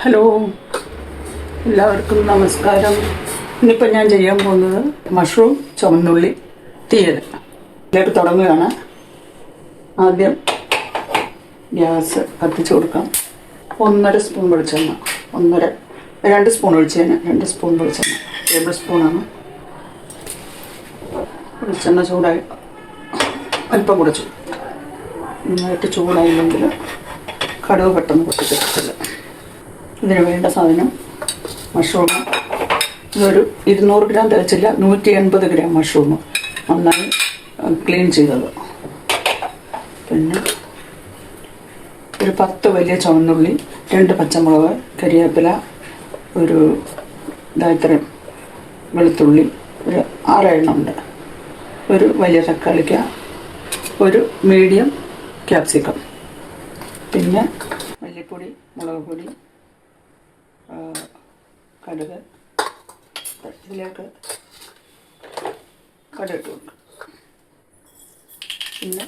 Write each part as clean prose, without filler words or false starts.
Hello, എല്ലാവർക്കും നമസ്കാരം. ഇന്നിപ്പോൾ ഞാൻ ചെയ്യാൻ പോകുന്നത് മഷ്റൂം ചുവന്നുള്ളി തീയൽ. ഇതിലേക്ക് തുടങ്ങുകയാണ്. ആദ്യം ഗ്യാസ് കത്തിച്ച് കൊടുക്കാം. 1.5 സ്പൂൺ വെളിച്ചെണ്ണ, 2 സ്പൂൺ ഒഴിച്ചതിന് 2 സ്പൂൺ വെളിച്ചെണ്ണ, ടേബിൾ സ്പൂണാണ്. വെളിച്ചെണ്ണ ചൂടായി അല്പം കുറച്ച് നന്നായിട്ട് ചൂടായില്ലെങ്കിൽ കടുക് പെട്ടെന്ന് പൊട്ടിച്ചിട്ടില്ല. ഇതിന് വേണ്ട സാധനം മഷ്റൂം. ഇതൊരു 200 ഗ്രാം തികച്ചില്ല, 180 ഗ്രാം മഷ്റൂം നന്നായി ക്ലീൻ ചെയ്തത്. പിന്നെ ഒരു 10 വലിയ ചുവന്നുള്ളി, 2 പച്ചമുളക്, കരിവേപ്പില, ഒരു ഇത്രയും വെളുത്തുള്ളി, ഒരു 6 എണ്ണമുണ്ട്, ഒരു വലിയ തക്കാളിക്ക, ഒരു മീഡിയം ക്യാപ്സിക്കം, പിന്നെ മല്ലിപ്പൊടി, മുളക് പൊടി, കടുക്. ഇതിലേക്ക് കടുക് കൊടുക്കും. പിന്നെ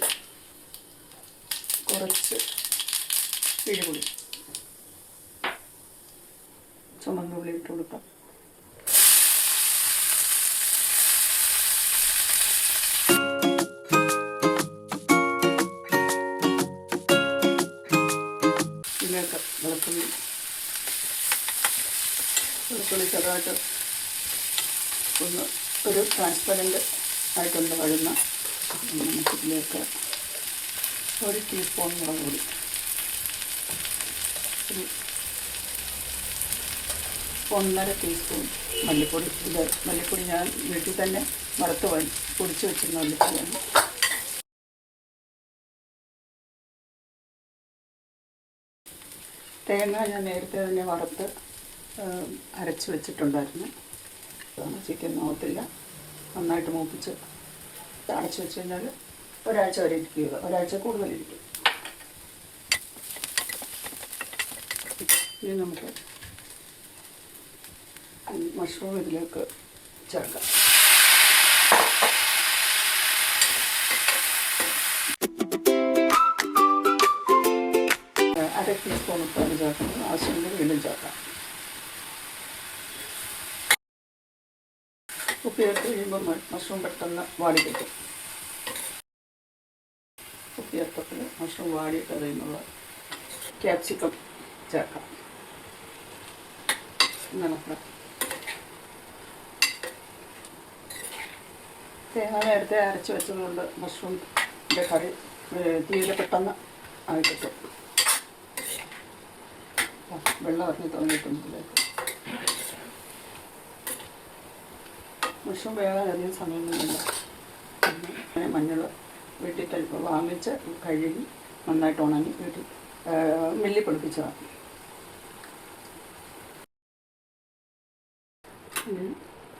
കുറച്ച് പിഴിപൊടി, ചുമന്നുള്ളി ഇട്ട് കൊടുക്കാം. ഇതിലേക്ക് വെളുത്തുള്ളി ചെറുതായിട്ട് ഒരു ട്രാൻസ്പെറൻറ്റ് ആയിട്ടൊന്ന് വഴുന്ന നമുക്കിതിലേക്ക് 1 ടീസ്പൂൺ മുളക് പൊടി, 1.5 ടീസ്പൂൺ മല്ലിപ്പൊടി. മല്ലിപ്പൊടി ഞാൻ വീട്ടിൽ തന്നെ വറുത്ത് പൊടിച്ച് വെച്ചിരുന്ന മല്ലിപ്പൊടിയാണ്. തേങ്ങ ഞാൻ നേരത്തെ തന്നെ വറുത്ത് അരച്ച് വെച്ചിട്ടുണ്ടായിരുന്നു. ചിക്കൻ നോകത്തില്ല, നന്നായിട്ട് മൂപ്പിച്ച് അടച്ച് വെച്ച് കഴിഞ്ഞാൽ ഒരാഴ്ച വരെ ഇരിക്കുക, ഒരാഴ്ച കൂടുതലിരിക്കും. ഇനി നമുക്ക് മഷ്റൂം ഇതിലേക്ക് ചേർക്കാം. അര ടീസ്പൂൺ ഉപ്പാണ് ചേർക്കുന്നത്, ആവശ്യമെങ്കിൽ വീണ്ടും ചേർക്കാം. ഉപ്പ് ചേർത്ത് കഴിയുമ്പോൾ മഷ്റൂം പെട്ടെന്ന് വാടി കിട്ടും. ഉപ്പ് ചേർത്തപ്പോൾ മഷ്റൂം വാടിയിട്ട് കഴിയുമ്പോൾ ക്യാപ്സിക്കം ചേർക്കാം. നടക്കാം. തേങ്ങ നേരത്തെ അരച്ച് വെച്ചതുകൊണ്ട് മഷ്റൂമിൻ്റെ കറി തീയിൽ പെട്ടെന്ന് ആയി കിട്ടും. വെള്ളം ഇറങ്ങി തുടങ്ങിയിട്ടുണ്ടതിലേക്ക്. മഷ്റൂം വേകാൻ അധികം സമയമൊന്നുമില്ല. പിന്നെ മഞ്ഞൾ വീട്ടിൽ വാങ്ങിച്ച് കഴുകി നന്നായിട്ട് ഉണങ്ങി വീട്ടിൽ മില്ലി പൊടിപ്പിച്ചതാണ്.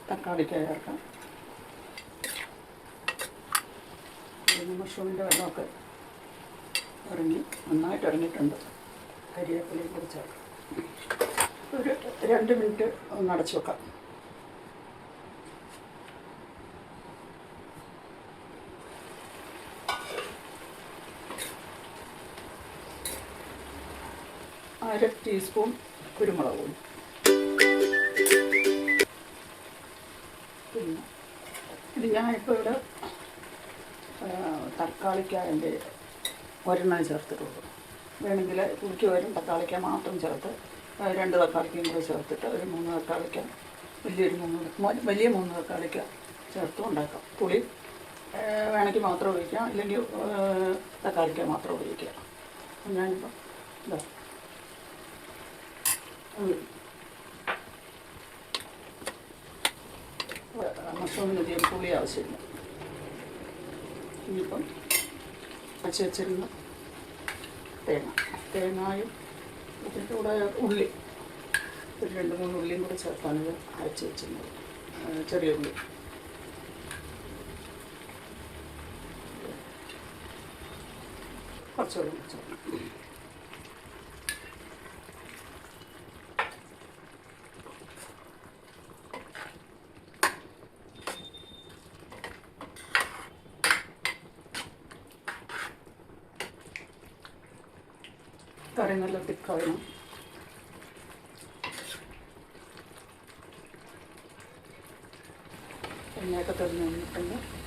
തക്കാളിക്ക ചേർക്കാം. മഷ്റൂമിൻ്റെ വെള്ളമൊക്കെ നന്നായിട്ട് ഇറങ്ങിയിട്ടുണ്ട്. കരിവേപ്പിലയും കൂടി ചേർക്കാം. ഒരു 2 മിനിറ്റ് ഒന്ന് അടച്ചു വെക്കാം. അര ടീസ്പൂൺ കുരുമുളക് പൊടി. പിന്നെ ഇത് ഞാനിപ്പോൾ ഇവിടെ തക്കാളിക്കായൻ്റെ ഒരെണ്ണം ചേർത്തിട്ടുള്ളൂ. വേണമെങ്കിൽ പുളിക്ക് വരും തക്കാളിക്ക മാത്രം ചേർത്ത് 2 തക്കാളിക്കയും കൂടെ ചേർത്തിട്ട് ഒരു 3 തക്കാളിക്ക, വലിയ 3 തക്കാളിക്ക ചേർത്ത് ഉണ്ടാക്കാം. പുളി വേണമെങ്കിൽ മാത്രം ഒഴിക്കാം, ഇല്ലെങ്കിൽ തക്കാളിക്ക മാത്രം ഒഴിക്കുക. ഞാനിപ്പോൾ ഇതാ മഷ്റൂമിന് അധികം പുളി ആവശ്യമില്ല. ഇനിയിപ്പം അരച്ച് വെച്ചിരുന്ന തേങ്ങായും ഇതിൻ്റെ കൂടെ ഉള്ളി, ഒരു 2-3 ഉള്ളിയും കൂടെ ചേർത്താണ് അരച്ച് വെച്ചിരുന്നത്. ചെറിയ ഉള്ളി കുറച്ചുകൂടി ചേർക്കണം. കറി നല്ല തിക്കാവണം. എണ്ണയൊക്കെ തെളിഞ്ഞ് വന്നിട്ടുണ്ട്.